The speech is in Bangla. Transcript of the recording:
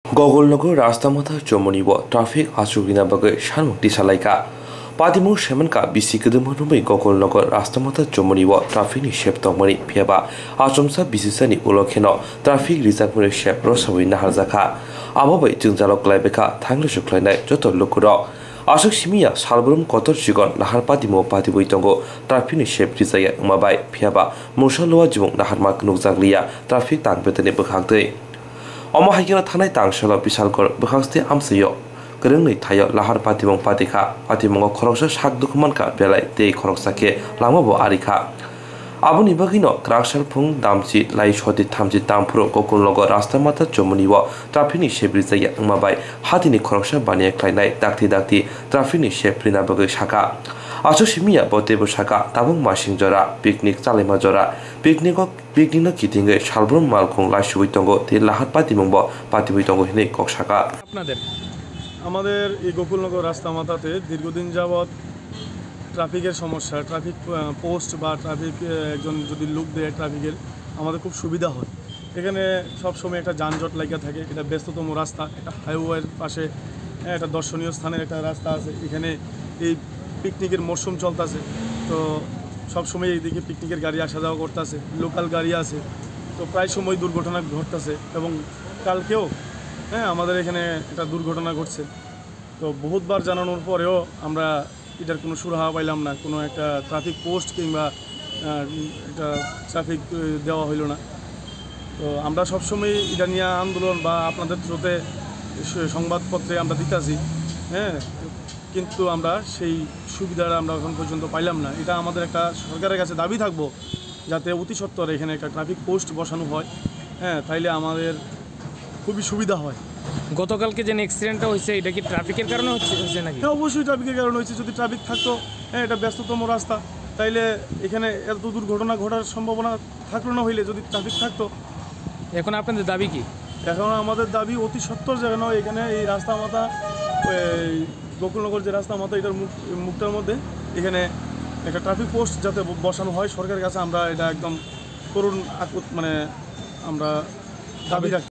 गगलनगर रास्तामाथा जमनिबो ट्राफिक आसुगिना बागै सानमुक्ति सालायका पादिमु सेमनका बिसि गदमरुमै गगलनगर रास्तामाथा जमनिबो ट्राफिकनि सेप्तमनि फेबा आसमसा बिसिसानि उलखेनो ट्राफिक रिजार्भनि सेप रसबै नाहारजाखा आबाबै जोंजालक लायबेखा थांलो सुख्लायनाय जत लुकुरो आसक सिमिया सालब्रम कतर जिगन नाहार पादिमु पादिबै दंगो ट्राफिकनि सेप रिजाया उमाबाय फेबा मुसालवा जिबुं नाहारमा नुकजाग्लिया ट्राफिक तांबेतनि बोखांतै अमहायगिना थानाय तांसल बिशालगढ़ बोखांस्ते आमसयो गोरोंनै थायो लाहार पातिमं पातिखा पातिमंग खरकसा साक दुखुमानका बेलाय ते खरकसाके लामाबो आरिखा आबुनि बागिनो क्राकसाल फुं दामजि लाई सदि थामजि तामफुरो गकुलनगर रास्तामाथा जमुनिबो ट्राफिकनि सेब्रि जाया उमाबाय हातिनि खरकसा बानिया ख्लायनाय दाक्ति दाक्ति ट्राफिकनि सेब्रिना बगै साका आसु सिमिया बतेबो साका ताबुं मासिं जरा पिकनिक चालेमा जरा पिकनिक कितिंगे सालब्रम मालखं लासुबै दंगो ते लाहार पातिमंबो पातिबै दंगो हिने কক साका আমাদের এই গোকুলনগর রাস্তামাথাতে দীর্ঘদিন যাবৎ ট্রাফিকের সমস্যা ট্রাফিক পোস্ট বা ট্রাফিক একজন যদি লোক দেয় ট্রাফিকের আমাদের খুব সুবিধা হয় এখানে সব সময় একটা যানজট লাগা থাকে এটা ব্যস্ততম রাস্তা এটা হাইওয়ের পাশে একটা দর্শনীয় স্থানের একটা রাস্তা আছে এখানে এই পিকনিকের মরশুম চলতেছে তো সব সময় এইদিকে পিকনিকের গাড়ি আসা যাওয়া করতেছে লোকাল গাড়ি আছে তো প্রায় সময় দুর্ঘটনা ঘটতেছে এবং কালকেও আমাদের এখানে একটা দুর্ঘটনা ঘটছে তো বহুতবার জানানোর পরেও আমরা এটার কোনো সুরাহা পাইলাম না কোনো একটা ট্রাফিক পোস্ট কিংবা একটা ট্রাফিক দেওয়া হইল না তো আমরা সবসময় এটা নিয়ে আন্দোলন বা আপনাদের থ্রুতে সংবাদপত্রে আমরা দিতেছি কিন্তু আমরা সেই সুবিধাটা আমরা এখন পর্যন্ত পাইলাম না এটা আমাদের একটা সরকারের কাছে দাবি থাকবো যাতে অতি সত্বর এখানে একটা ট্রাফিক পোস্ট বসানো হয় তাইলে আমাদের খুবই সুবিধা হয়। গতকালকে যে অ্যাক্সিডেন্টটা হয়েছে এটা কি ট্রাফিকের কারণে হচ্ছে নাকি? হ্যাঁ অবশ্যই ট্রাফিকের কারণে হয়েছে যদি ট্রাফিক থাকতো এটা ব্যস্ততম রাস্তা তাইলে এখানে এত দুর্ঘটনা ঘটার সম্ভাবনা থাকলো না হইলে যদি ট্রাফিক থাকতো। এখন আপনাদের দাবি কি? এখন আমাদের দাবি অতি সত্বর যেন এখানে এই রাস্তামাথা গোকুলনগর যে রাস্তামাথা এটার মুখটার মধ্যে এখানে একটা ট্রাফিক পোস্ট যাতে বসানো হয় সরকারের কাছে আমরা এটা একদম করুণ আমরা দাবি রাখি।